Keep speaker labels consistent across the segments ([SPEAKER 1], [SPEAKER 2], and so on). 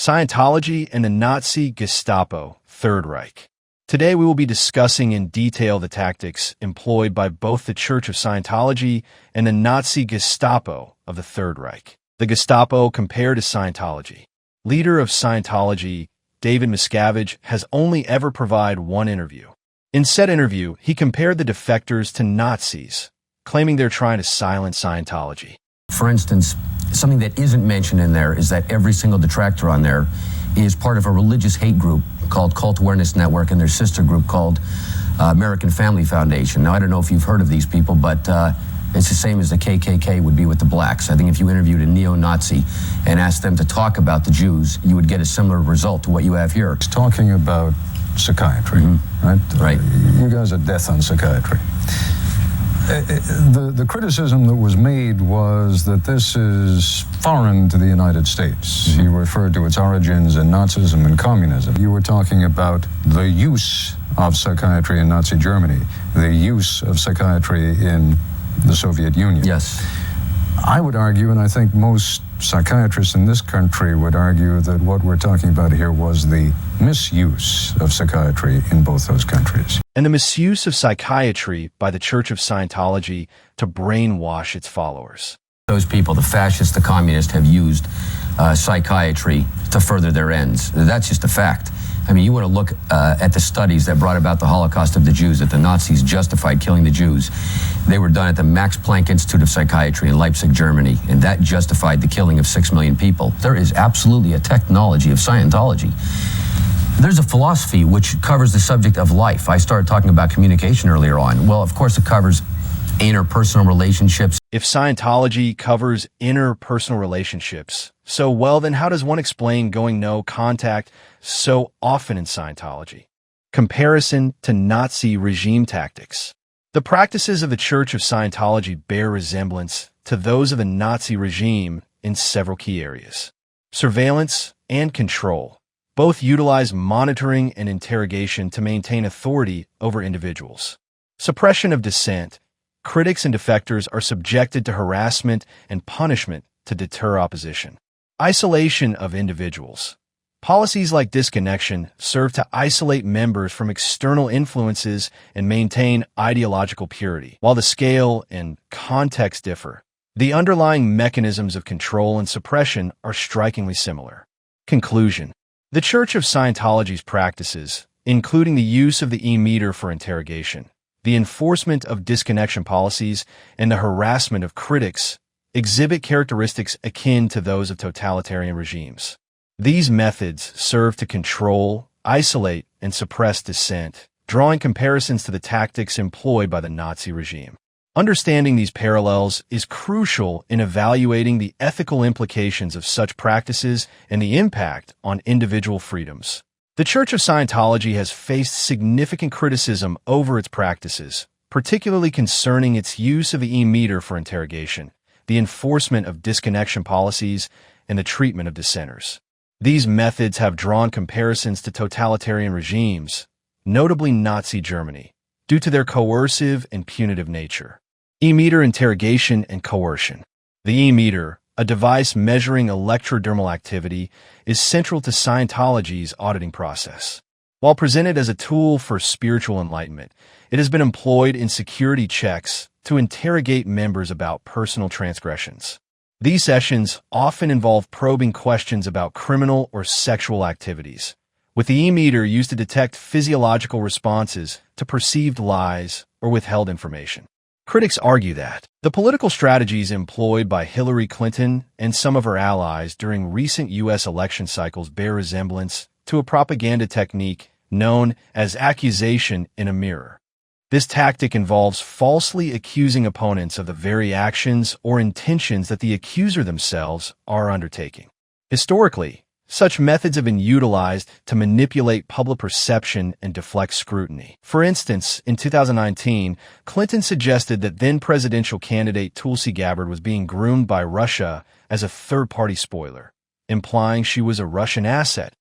[SPEAKER 1] Scientology and the Nazi Gestapo, Third Reich. Today we will be discussing in detail the tactics employed by both the Church of Scientology and the Nazi Gestapo of the Third Reich. The Gestapo compared to Scientology. Leader of Scientology, David Miscavige, has only ever provided one interview. In said interview, he compared the defectors to Nazis, claiming they're trying to silence Scientology.
[SPEAKER 2] For instance, something that isn't mentioned in there is that every single detractor on there is part of a religious hate group called Cult Awareness Network and their sister group called American Family Foundation. Now, I don't know if you've heard of these people, but it's the same as the KKK would be with the blacks. I think if you interviewed a neo-Nazi and asked them to talk about the Jews, you would get a similar result to what you have here.
[SPEAKER 3] It's talking about psychiatry, right?
[SPEAKER 2] Right.
[SPEAKER 3] You guys are death on psychiatry. The criticism that was made was that this is foreign to the United States. You referred to its origins in Nazism and communism. You were talking about the use of psychiatry in Nazi Germany, the use of psychiatry in the Soviet Union.
[SPEAKER 2] Yes.
[SPEAKER 3] I would argue, and I think most psychiatrists in this country would argue, that what we're talking about here was the misuse of psychiatry in both those countries.
[SPEAKER 1] And the misuse of psychiatry by the Church of Scientology to brainwash its followers.
[SPEAKER 2] Those people, the fascists, the communists, have used psychiatry to further their ends. That's just a fact. I mean, you want to look at the studies that brought about the Holocaust of the Jews, that the Nazis justified killing the Jews. They were done at the Max Planck Institute of Psychiatry in Leipzig, Germany, and that justified the killing of 6 million people. There is absolutely a technology of Scientology. There's a philosophy which covers the subject of life. I started talking about communication earlier on. Well, of course, it covers interpersonal relationships.
[SPEAKER 1] If Scientology covers interpersonal relationships so well, then how does one explain going no contact so often in Scientology? Comparison to Nazi regime tactics. The practices of the Church of Scientology bear resemblance to those of the Nazi regime in several key areas. Surveillance and control. Both utilize monitoring and interrogation to maintain authority over individuals. Suppression of dissent. Critics and defectors are subjected to harassment and punishment to deter opposition. Isolation of individuals. Policies like disconnection serve to isolate members from external influences and maintain ideological purity. While the scale and context differ, the underlying mechanisms of control and suppression are strikingly similar. Conclusion. The Church of Scientology's practices, including the use of the e-meter for interrogation, the enforcement of disconnection policies, and the harassment of critics, exhibit characteristics akin to those of totalitarian regimes. These methods serve to control, isolate, and suppress dissent, drawing comparisons to the tactics employed by the Nazi regime. Understanding these parallels is crucial in evaluating the ethical implications of such practices and the impact on individual freedoms. The Church of Scientology has faced significant criticism over its practices, particularly concerning its use of the e-meter for interrogation, the enforcement of disconnection policies, and the treatment of dissenters. These methods have drawn comparisons to totalitarian regimes, notably Nazi Germany, due to their coercive and punitive nature. E-meter interrogation and coercion. The e-meter, a device measuring electrodermal activity, is central to Scientology's auditing process. While presented as a tool for spiritual enlightenment, it has been employed in security checks to interrogate members about personal transgressions. These sessions often involve probing questions about criminal or sexual activities, with the e-meter used to detect physiological responses to perceived lies or withheld information. Critics argue that the political strategies employed by Hillary Clinton and some of her allies during recent U.S. election cycles bear resemblance to a propaganda technique known as accusation in a mirror. This tactic involves falsely accusing opponents of the very actions or intentions that the accuser themselves are undertaking. Historically, such methods have been utilized to manipulate public perception and deflect scrutiny. For instance, in 2019, Clinton suggested that then-presidential candidate Tulsi Gabbard was being groomed by Russia as a third-party spoiler, implying she was a Russian asset.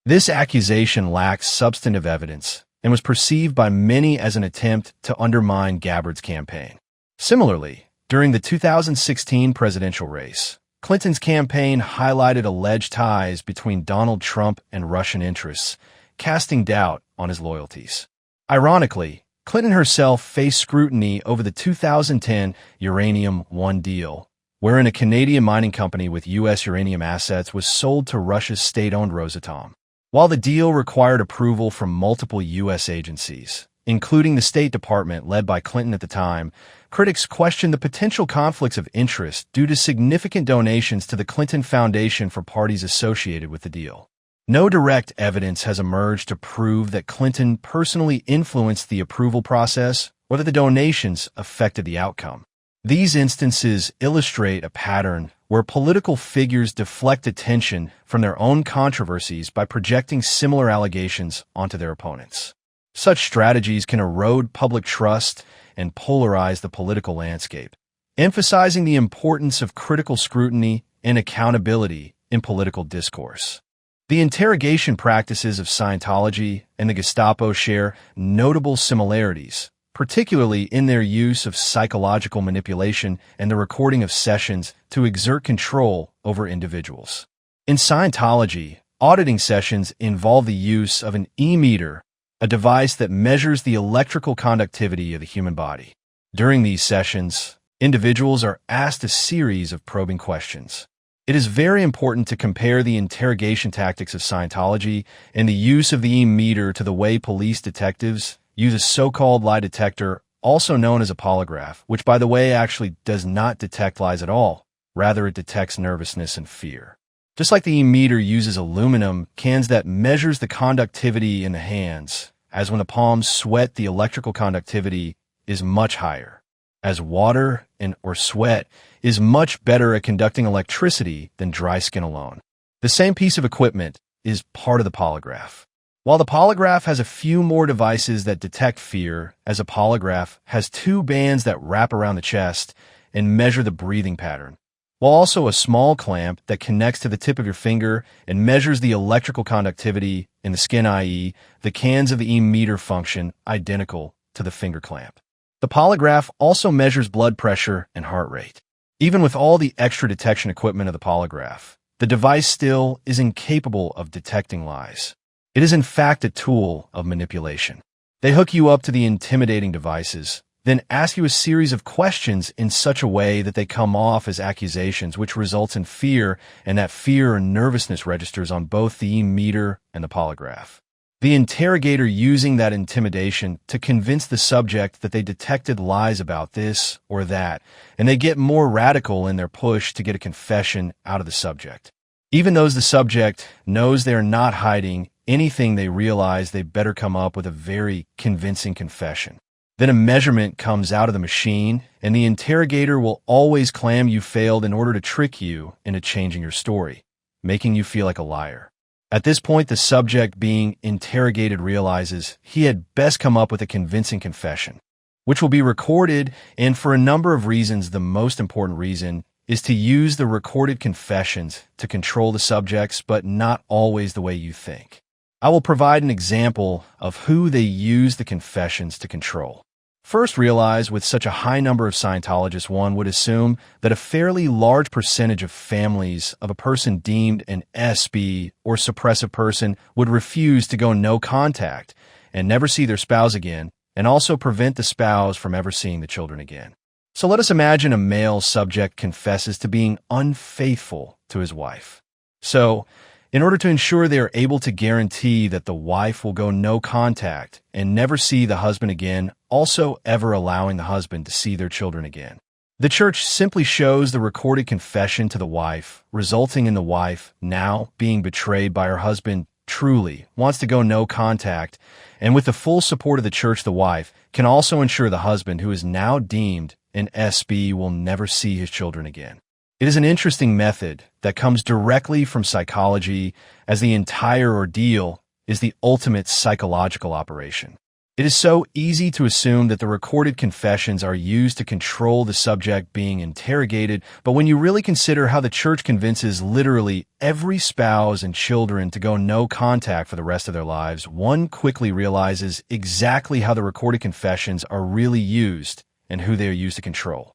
[SPEAKER 1] This accusation lacked substantive evidence and was perceived by many as an attempt to undermine Gabbard's campaign. Similarly, during the 2016 presidential race, Clinton's campaign highlighted alleged ties between Donald Trump and Russian interests, casting doubt on his loyalties. Ironically, Clinton herself faced scrutiny over the 2010 Uranium One deal, wherein a Canadian mining company with U.S. uranium assets was sold to Russia's state-owned Rosatom. While the deal required approval from multiple U.S. agencies, including the State Department led by Clinton at the time, critics questioned the potential conflicts of interest due to significant donations to the Clinton Foundation for parties associated with the deal. No direct evidence has emerged to prove that Clinton personally influenced the approval process or that the donations affected the outcome. These instances illustrate a pattern where political figures deflect attention from their own controversies by projecting similar allegations onto their opponents. Such strategies can erode public trust and polarize the political landscape, emphasizing the importance of critical scrutiny and accountability in political discourse. The interrogation practices of Scientology and the Gestapo share notable similarities, particularly in their use of psychological manipulation and the recording of sessions to exert control over individuals. In Scientology, auditing sessions involve the use of an e-meter, a device that measures the electrical conductivity of the human body. During these sessions, individuals are asked a series of probing questions. It is very important to compare the interrogation tactics of Scientology and the use of the e-meter to the way police detectives use a so-called lie detector, also known as a polygraph, which, by the way, actually does not detect lies at all. Rather, it detects nervousness and fear. Just like the e-meter uses aluminum cans that measures the conductivity in the hands, as when the palms sweat, the electrical conductivity is much higher, as water or sweat is much better at conducting electricity than dry skin alone. The same piece of equipment is part of the polygraph. While the polygraph has a few more devices that detect fear, as a polygraph has two bands that wrap around the chest and measure the breathing pattern, while also a small clamp that connects to the tip of your finger and measures the electrical conductivity in the skin, i.e., the cans of the e-meter function identical to the finger clamp. The polygraph also measures blood pressure and heart rate. Even with all the extra detection equipment of the polygraph, the device still is incapable of detecting lies. It is in fact a tool of manipulation. They hook you up to the intimidating devices, then ask you a series of questions in such a way that they come off as accusations, which results in fear, and that fear or nervousness registers on both the e-meter and the polygraph. The interrogator using that intimidation to convince the subject that they detected lies about this or that, and they get more radical in their push to get a confession out of the subject. Even though the subject knows they're not hiding anything, they realize they better come up with a very convincing confession. Then a measurement comes out of the machine, and the interrogator will always claim you failed in order to trick you into changing your story, making you feel like a liar. At this point, the subject being interrogated realizes he had best come up with a convincing confession, which will be recorded, and for a number of reasons, the most important reason is to use the recorded confessions to control the subjects, but not always the way you think. I will provide an example of who they use the confessions to control. First, realize with such a high number of Scientologists, one would assume that a fairly large percentage of families of a person deemed an SB or suppressive person would refuse to go no contact and never see their spouse again, and also prevent the spouse from ever seeing the children again. So let us imagine a male subject confesses to being unfaithful to his wife. So, in order to ensure they are able to guarantee that the wife will go no contact and never see the husband again, also ever allowing the husband to see their children again, the church simply shows the recorded confession to the wife, resulting in the wife, now being betrayed by her husband, truly wants to go no contact, and with the full support of the church, the wife can also ensure the husband, who is now deemed an SB, will never see his children again. It is an interesting method that comes directly from psychology, as the entire ordeal is the ultimate psychological operation. It is so easy to assume that the recorded confessions are used to control the subject being interrogated, but when you really consider how the church convinces literally every spouse and children to go no contact for the rest of their lives, one quickly realizes exactly how the recorded confessions are really used and who they are used to control.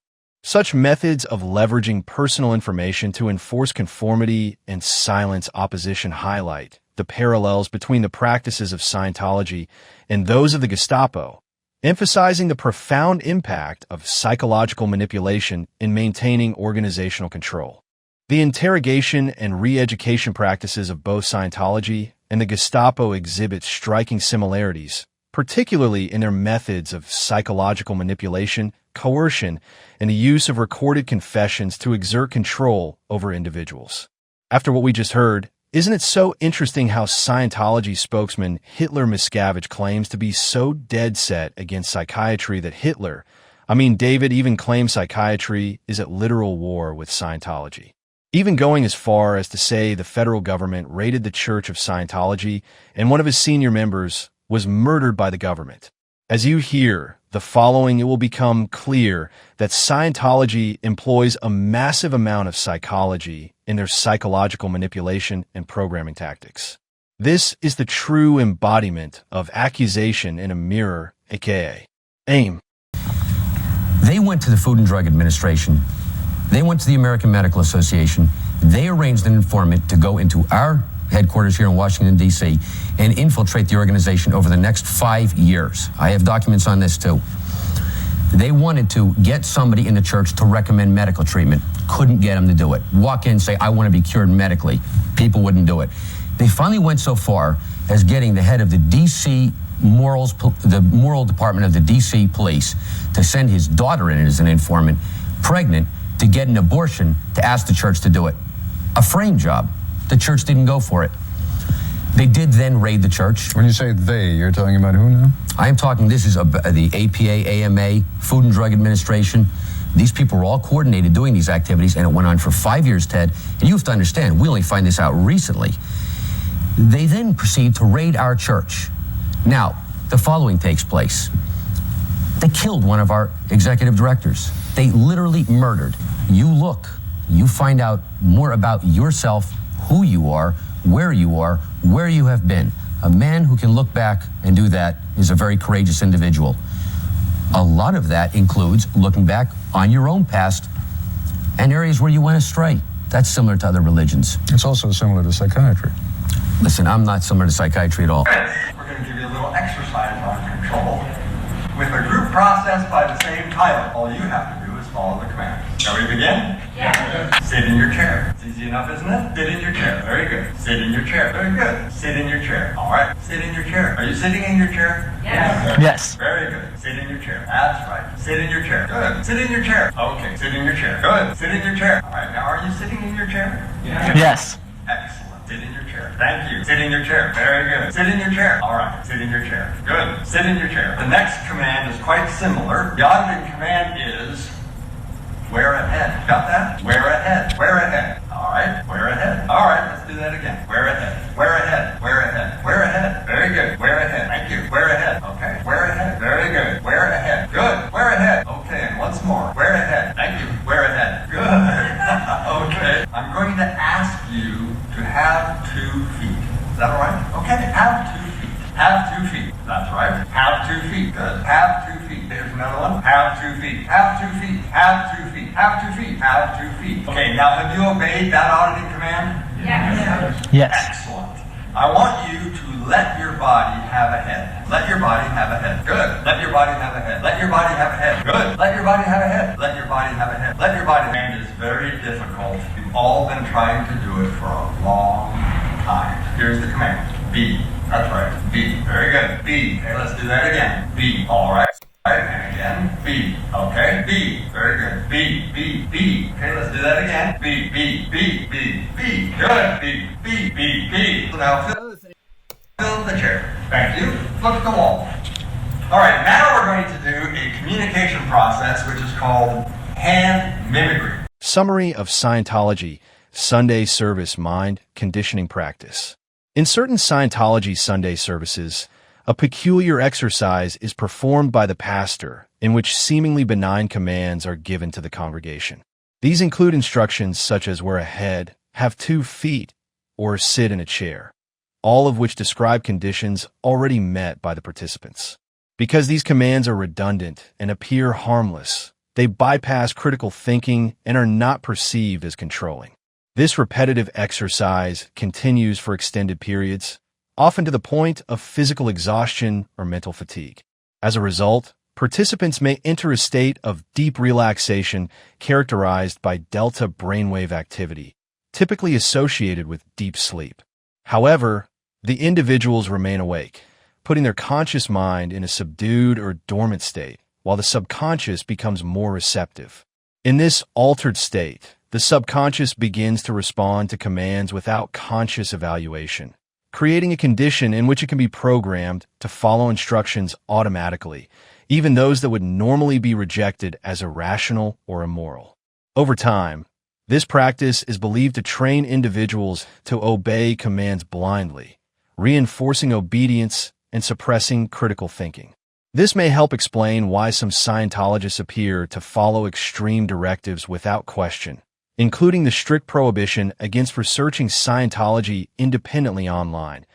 [SPEAKER 1] Such methods of leveraging personal information to enforce conformity and silence opposition highlight the parallels between the practices of Scientology and those of the Gestapo, emphasizing the profound impact of psychological manipulation in maintaining organizational control. The interrogation and re-education practices of both Scientology and the Gestapo exhibit striking similarities, particularly in their methods of psychological manipulation, coercion, and the use of recorded confessions to exert control over individuals. After what we just heard, isn't it so interesting how Scientology spokesman Hitler Miscavige claims to be so dead set against psychiatry that David even claims psychiatry is at literal war with Scientology, even going as far as to say the federal government raided the Church of Scientology and one of his senior members was murdered by the government. As you hear the following, it will become clear that Scientology employs a massive amount of psychology in their psychological manipulation and programming tactics. This is the true embodiment of accusation in a mirror, aka AIM.
[SPEAKER 2] They went to the Food and Drug Administration. They went to the American Medical Association. They arranged an informant to go into our headquarters here in Washington, D.C., and infiltrate the organization over the next 5 years. I have documents on this, too. They wanted to get somebody in the church to recommend medical treatment. Couldn't get them to do it. Walk in and say, I want to be cured medically. People wouldn't do it. They finally went so far as getting the head of the D.C. the moral department of the D.C. police to send his daughter in as an informant, pregnant, to get an abortion, to ask the church to do it. A frame job. The church didn't go for it. They did then raid the church.
[SPEAKER 3] When you say they, you're talking about who now?
[SPEAKER 2] I am talking, this is the APA, AMA, Food and Drug Administration. These people were all coordinated doing these activities, and it went on for 5 years, Ted. And you have to understand, we only find this out recently. They then proceed to raid our church. Now, the following takes place. They killed one of our executive directors. They literally murdered. You look, you find out more about yourself, who you are, where you have been. A man who can look back and do that is a very courageous individual. A lot of that includes looking back on your own past and areas where you went astray. That's similar to other religions.
[SPEAKER 3] It's also similar to psychiatry.
[SPEAKER 2] Listen, I'm not similar to psychiatry at all.
[SPEAKER 4] We're going to give you a little exercise on control with a group process by the same title. All you have to do is follow the commands. Shall we begin? Yeah. Sit in your chair. It's easy enough, isn't it? Sit in your chair. Very good. Sit in your chair. Very good. Sit in your chair. All right. Sit in your chair. Are you sitting in your chair?
[SPEAKER 5] Yes. Yes.
[SPEAKER 4] Very good. Sit in your chair. That's right. Sit in your chair. Good. Sit in your chair. Okay. Sit in your chair. Good. Sit in your chair. All right. Now, are you sitting in your chair?
[SPEAKER 5] Yes.
[SPEAKER 4] Excellent. Sit in your chair. Thank you. Sit in your chair. Very good. Sit in your chair. All right. Sit in your chair. Good. Sit in your chair. The next command is quite similar. The auditing command is where ahead. Got that? Where ahead. Where ahead. All right. Where ahead. All right. Let's do that again. Where ahead. Where ahead. Where ahead. Where ahead. Very good. Where ahead. Thank you. Where ahead. Okay. Where ahead. Very good. Where ahead. Good. Where ahead. Okay. And once more. Where ahead. Thank you. Where ahead. Good. Okay. I'm going to ask you to have 2 feet. Is that all right? Okay. Have 2 feet. Have 2 feet. That's right. Have 2 feet. Good. Have 2 feet. Here's another one. Have 2 feet. Have 2 feet. Have 2 feet. Have 2 feet. Have 2 feet. Okay, now have you obeyed that auditing command?
[SPEAKER 5] Yes. Yes.
[SPEAKER 4] Excellent. I want you to let your body have a head. Let your body have a head. Good. Let your body have a head. Let your body have a head. Good. Let your body have a head. Let your body have a head. Let your body. Command is very difficult. You've all been trying to do it for a long time. Here's the command. B. That's right. B. Very good. B. Okay, let's do that again. B. All right. Right, and again, B. Okay, B. Very good. B, B, B. Okay, let's do that again. B, B, B, B, B. Good. B, B, B, B. So now fill the chair. Thank you. Flip the wall. All right, now we're going to do a communication process which is called hand mimicry.
[SPEAKER 1] Summary of Scientology Sunday Service Mind Conditioning Practice. In certain Scientology Sunday services, a peculiar exercise is performed by the pastor in which seemingly benign commands are given to the congregation. These include instructions such as wear a head, have 2 feet, or sit in a chair, all of which describe conditions already met by the participants. Because these commands are redundant and appear harmless, They bypass critical thinking and are not perceived as controlling. This repetitive exercise continues for extended periods, often to the point of physical exhaustion or mental fatigue. As a result, participants may enter a state of deep relaxation characterized by delta brainwave activity, typically associated with deep sleep. However, the individuals remain awake, putting their conscious mind in a subdued or dormant state, while the subconscious becomes more receptive. In this altered state, the subconscious begins to respond to commands without conscious evaluation, creating a condition in which it can be programmed to follow instructions automatically, even those that would normally be rejected as irrational or immoral. Over time, this practice is believed to train individuals to obey commands blindly, reinforcing obedience and suppressing critical thinking. This may help explain why some Scientologists appear to follow extreme directives without question, including the strict prohibition against researching Scientology independently online,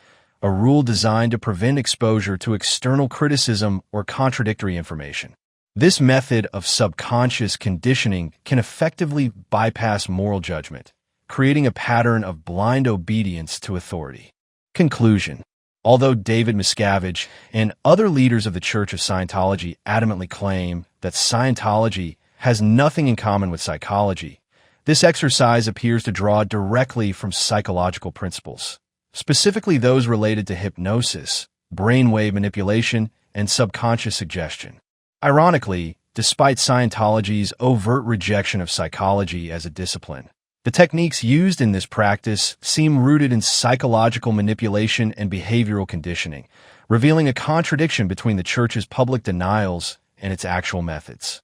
[SPEAKER 1] a rule designed to prevent exposure to external criticism or contradictory information. This method of subconscious conditioning can effectively bypass moral judgment, creating a pattern of blind obedience to authority. Conclusion. Although David Miscavige and other leaders of the Church of Scientology adamantly claim that Scientology has nothing in common with psychology, this exercise appears to draw directly from psychological principles, specifically those related to hypnosis, brainwave manipulation, and subconscious suggestion. Ironically, despite Scientology's overt rejection of psychology as a discipline, the techniques used in this practice seem rooted in psychological manipulation and behavioral conditioning, revealing a contradiction between the Church's public denials and its actual methods.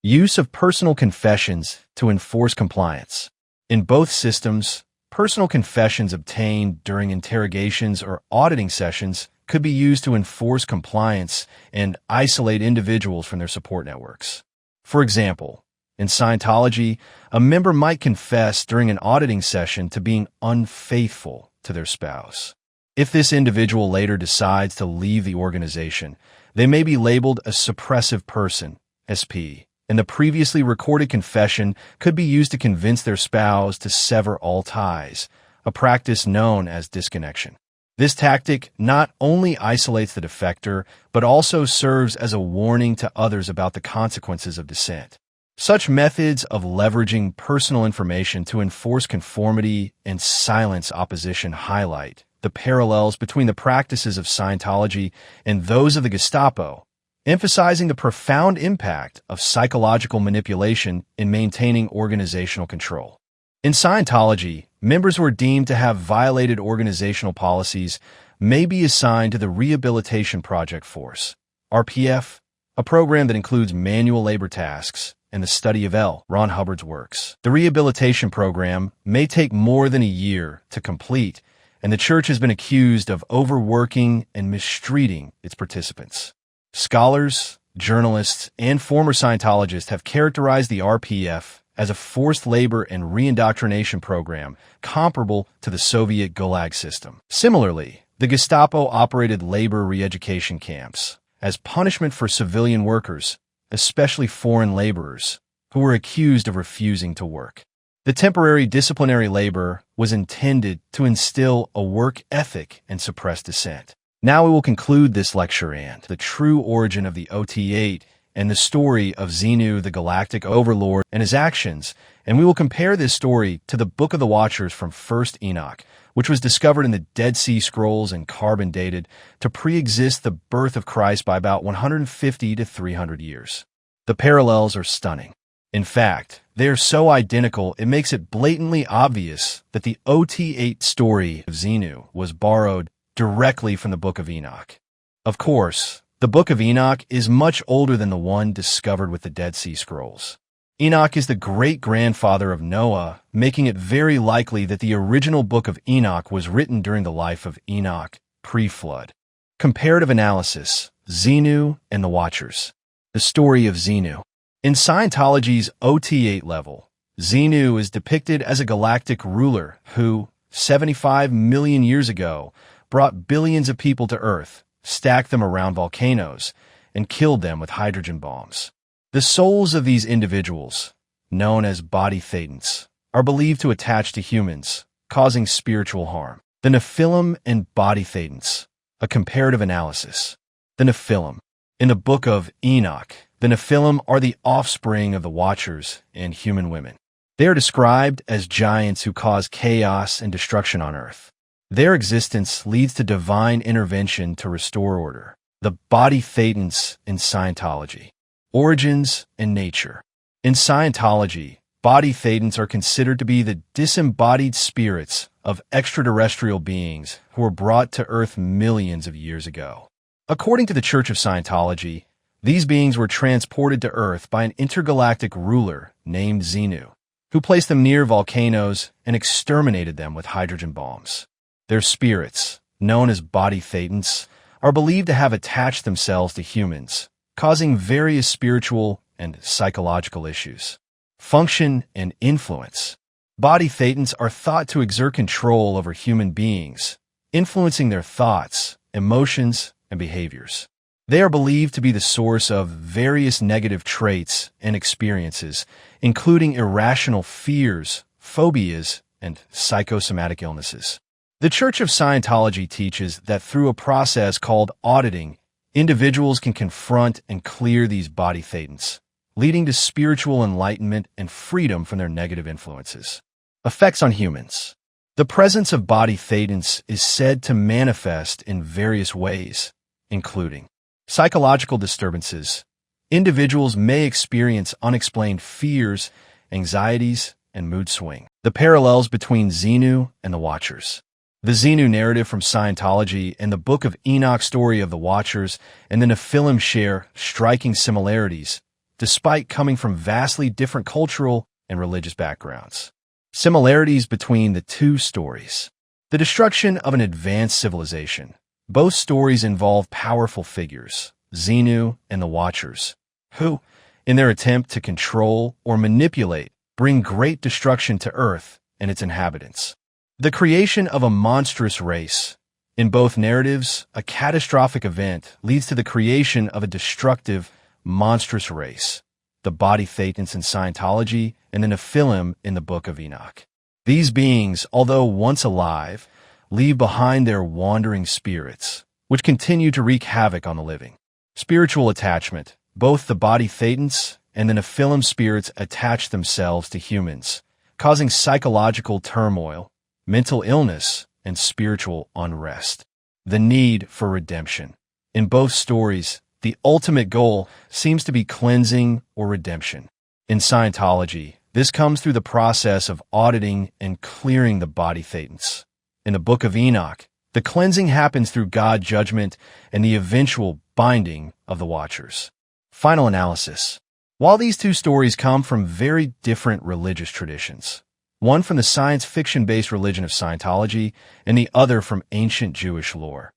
[SPEAKER 1] Use of personal confessions to enforce compliance. In both systems, personal confessions obtained during interrogations or auditing sessions could be used to enforce compliance and isolate individuals from their support networks. For example, in Scientology, a member might confess during an auditing session to being unfaithful to their spouse. If this individual later decides to leave the organization, they may be labeled a suppressive person, SP, and the previously recorded confession could be used to convince their spouse to sever all ties, a practice known as disconnection. This tactic not only isolates the defector, but also serves as a warning to others about the consequences of dissent. Such methods of leveraging personal information to enforce conformity and silence opposition highlight the parallels between the practices of Scientology and those of the Gestapo, emphasizing the profound impact of psychological manipulation in maintaining organizational control. In Scientology, members who are deemed to have violated organizational policies may be assigned to the Rehabilitation Project Force, RPF, a program that includes manual labor tasks and the study of Ron Hubbard's works. The rehabilitation program may take more than a year to complete, and the Church has been accused of overworking and mistreating its participants. Scholars, journalists, and former Scientologists have characterized the RPF as a forced labor and reindoctrination program comparable to the Soviet Gulag system. Similarly, the Gestapo operated labor re-education camps as punishment for civilian workers, especially foreign laborers, who were accused of refusing to work. The temporary disciplinary labor was intended to instill a work ethic and suppress dissent. Now we will conclude this lecture and the true origin of the OT-8 and the story of Xenu, the galactic overlord, and his actions, and we will compare this story to the Book of the Watchers from 1st Enoch, which was discovered in the Dead Sea Scrolls and carbon dated to pre-exist the birth of Christ by about 150 to 300 years. The parallels are stunning. In fact, they are so identical it makes it blatantly obvious that the OT-8 story of Xenu was borrowed directly from the Book of Enoch. Of course, the Book of Enoch is much older than the one discovered with the Dead Sea Scrolls. Enoch is the great-grandfather of Noah, making it very likely that the original Book of Enoch was written during the life of Enoch, pre-flood. Comparative analysis, Xenu and the Watchers. The story of Xenu. In Scientology's OT-8 level, Xenu is depicted as a galactic ruler who, 75 million years ago, brought billions of people to Earth, stacked them around volcanoes, and killed them with hydrogen bombs. The souls of these individuals, known as body thetans, are believed to attach to humans, causing spiritual harm. The Nephilim and body thetans, a comparative analysis. The Nephilim. In the book of Enoch, the Nephilim are the offspring of the Watchers and human women. They are described as giants who cause chaos and destruction on earth. Their existence leads to divine intervention to restore order. The body thetans in Scientology. Origins and nature. In Scientology, body thetans are considered to be the disembodied spirits of extraterrestrial beings who were brought to Earth millions of years ago. According to the Church of Scientology, these beings were transported to Earth by an intergalactic ruler named Xenu, who placed them near volcanoes and exterminated them with hydrogen bombs. Their spirits, known as body thetans, are believed to have attached themselves to humans, causing various spiritual and psychological issues. Function and influence. Body thetans are thought to exert control over human beings, influencing their thoughts, emotions, and behaviors. They are believed to be the source of various negative traits and experiences, including irrational fears, phobias, and psychosomatic illnesses. The Church of Scientology teaches that through a process called auditing, individuals can confront and clear these body thetans, leading to spiritual enlightenment and freedom from their negative influences. Effects on humans. The presence of body thetans is said to manifest in various ways, including psychological disturbances. Individuals may experience unexplained fears, anxieties, and mood swing. The parallels between Xenu and the Watchers. The Xenu narrative from Scientology and the Book of Enoch story of the Watchers and the Nephilim share striking similarities, despite coming from vastly different cultural and religious backgrounds. Similarities between the two stories. The destruction of an advanced civilization. Both stories involve powerful figures, Xenu and the Watchers, who, in their attempt to control or manipulate, bring great destruction to Earth and its inhabitants. The creation of a monstrous race. In both narratives, a catastrophic event leads to the creation of a destructive, monstrous race, the body thetans in Scientology and the Nephilim in the Book of Enoch. These beings, although once alive, leave behind their wandering spirits, which continue to wreak havoc on the living. Spiritual attachment. Both the body thetans and the Nephilim spirits attach themselves to humans, causing psychological turmoil, mental illness, and spiritual unrest. The need for redemption. In both stories, the ultimate goal seems to be cleansing or redemption. In Scientology, this comes through the process of auditing and clearing the body thetans. In the Book of Enoch, the cleansing happens through God's judgment and the eventual binding of the Watchers. Final analysis. While these two stories come from very different religious traditions, one from the science fiction-based religion of Scientology and the other from ancient Jewish lore,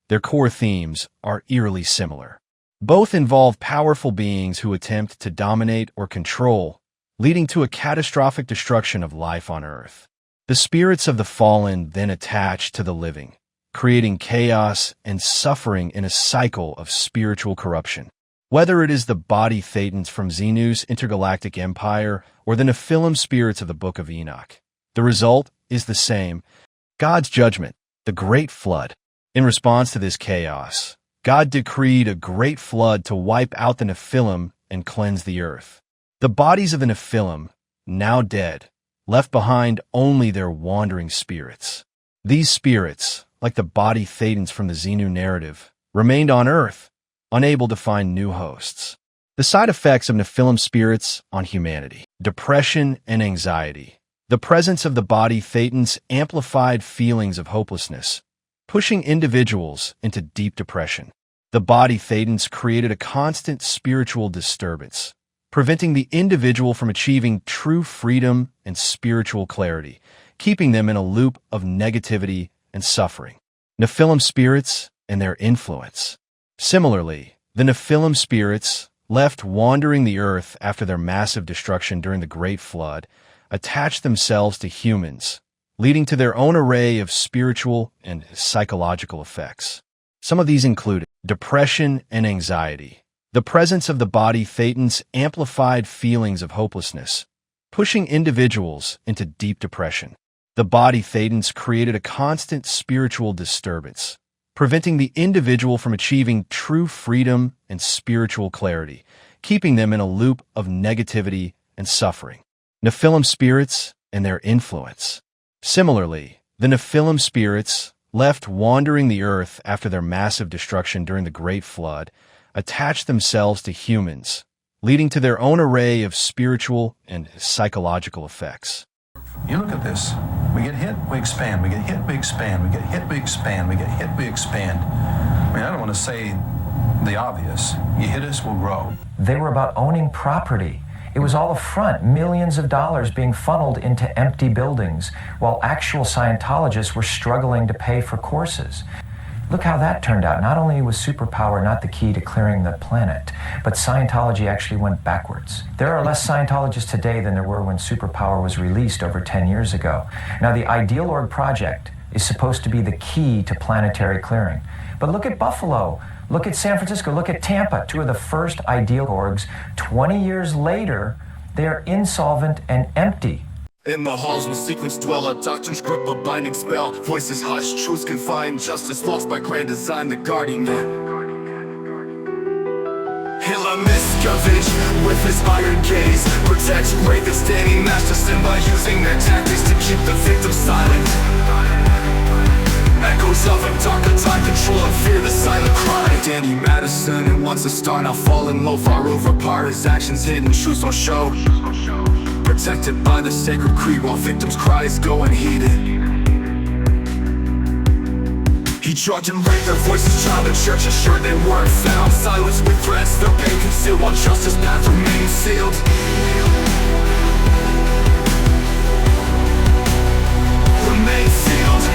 [SPEAKER 1] their core themes are eerily similar. Both involve powerful beings who attempt to dominate or control, leading to a catastrophic destruction of life on Earth. The spirits of the fallen then attach to the living, creating chaos and suffering in a cycle of spiritual corruption. Whether it is the body thetans from Xenu's intergalactic empire or the Nephilim spirits of the Book of Enoch, the result is the same: God's judgment, the Great Flood. In response to this chaos, God decreed a great flood to wipe out the Nephilim and cleanse the earth. The bodies of the Nephilim, now dead, left behind only their wandering spirits. These spirits, like the body thetans from the Xenu narrative, remained on Earth, unable to find new hosts. The side effects of Nephilim spirits on humanity. Depression and anxiety. The presence of the body thetans amplified feelings of hopelessness, pushing individuals into deep depression. The body thetans created a constant spiritual disturbance, preventing the individual from achieving true freedom and spiritual clarity, keeping them in a loop of negativity and suffering. Nephilim spirits and their influence. Similarly, the Nephilim spirits, left wandering the earth after their massive destruction during the Great Flood, attached themselves to humans, leading to their own array of spiritual and psychological effects. Some of these included depression and anxiety. The presence of the body thetans amplified feelings of hopelessness, pushing individuals into deep depression. The body thetans created a constant spiritual disturbance, preventing the individual from achieving true freedom and spiritual clarity, keeping them in a loop of negativity and suffering. Nephilim spirits and their influence. Similarly, the Nephilim spirits, left wandering the earth after their massive destruction during the Great Flood, attached themselves to humans, leading to their own array of spiritual and psychological effects.
[SPEAKER 6] You look at this. We get hit, we expand. We get hit, we expand. We get hit, we expand. We get hit, we expand. I mean, I don't want to say the obvious. You hit us, we'll grow.
[SPEAKER 7] They were about owning property. It was all a front, millions of dollars being funneled into empty buildings, while actual Scientologists were struggling to pay for courses. Look how that turned out. Not only was superpower not the key to clearing the planet, but Scientology actually went backwards. There are less Scientologists today than there were when superpower was released over 10 years ago. Now, the Ideal Org Project is supposed to be the key to planetary clearing. But look at Buffalo, look at San Francisco, look at Tampa, two of the first Ideal Orgs. 20 years later, they are insolvent and empty.
[SPEAKER 8] In the halls where secrets dwell, our doctrines grip a binding spell. Voices hushed, truths confined, justice lost by grand design, the guardian man. Hila Miscavige, with his iron gaze, protects Reich, the standing masterson by using their tactics to keep the victim silent. Echoes of a darker time, control and fear, the silent cry. Danny Madison, and once a star, now falling low, far over par. His actions hidden, truths don't show. Protected by the sacred creed, while victims' cries go unheeded. He charged and raped their voices, child the church assured they weren't found. Silence with threats, their pain concealed, while justice path remained sealed. Remain sealed.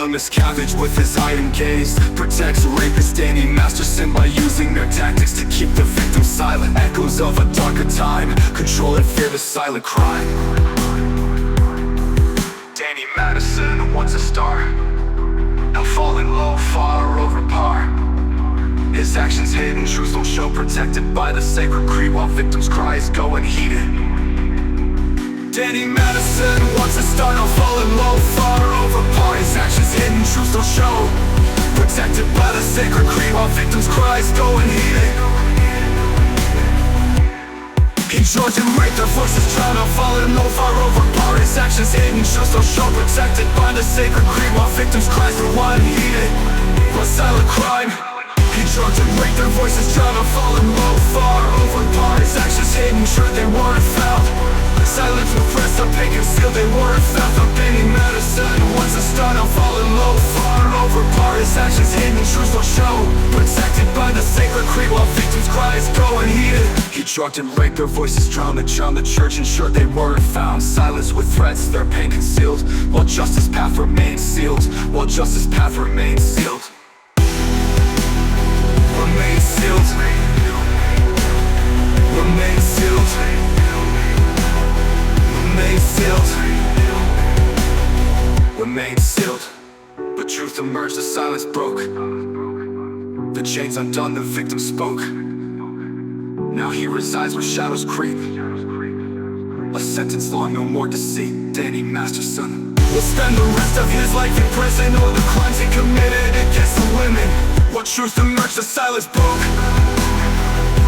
[SPEAKER 8] Miscavige with his iron gaze protects rapist Danny Masterson by using their tactics to keep the victim silent. Echoes of a darker time, control and fear, the silent crime. Danny Madison, once a star, now falling low, far over par. His actions hidden, truths don't show. Protected by the sacred creed, while victims' cries go unheeded. Danny Madison, once a star, now falling low, far over par. His actions hidden, truths don't show. Protected by the sacred creed, while victims' cries go unheeded. He charged and raped their voices, trying to falling low, far over par. His actions hidden, truths don't show. Protected by the sacred creed, while victims' cries go unheeded. A silent crime. He charged and raped their voices, trying to falling low, far over par. His actions hidden, sure they weren't found. Silence with threats, the pain concealed, they weren't found. The Danny Madison, once a star, now falling low, far over par. His actions hidden, truths don't show. Protected by the sacred creed, while victims' cries go unheeded. He charged and raped their voices, drowned the church, ensured they weren't found. Silence with threats, their pain concealed, while justice path remains sealed. While justice path remains sealed. Remain sealed. Remain sealed. Remain sealed. Remain sealed. But truth emerged, the silence broke. The chains undone, the victim spoke. Now he resides where shadows creep. A sentence long, no more deceit. Danny Masterson will spend the rest of his life in prison, or the crimes he committed against the women. What truth emerged, the silence broke.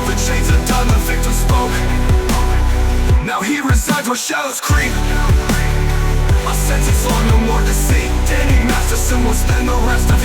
[SPEAKER 8] The chains undone, the victim spoke. Now he resides where shadows creep. A sentence long, no more deceit. Danny Masterson will spend the rest of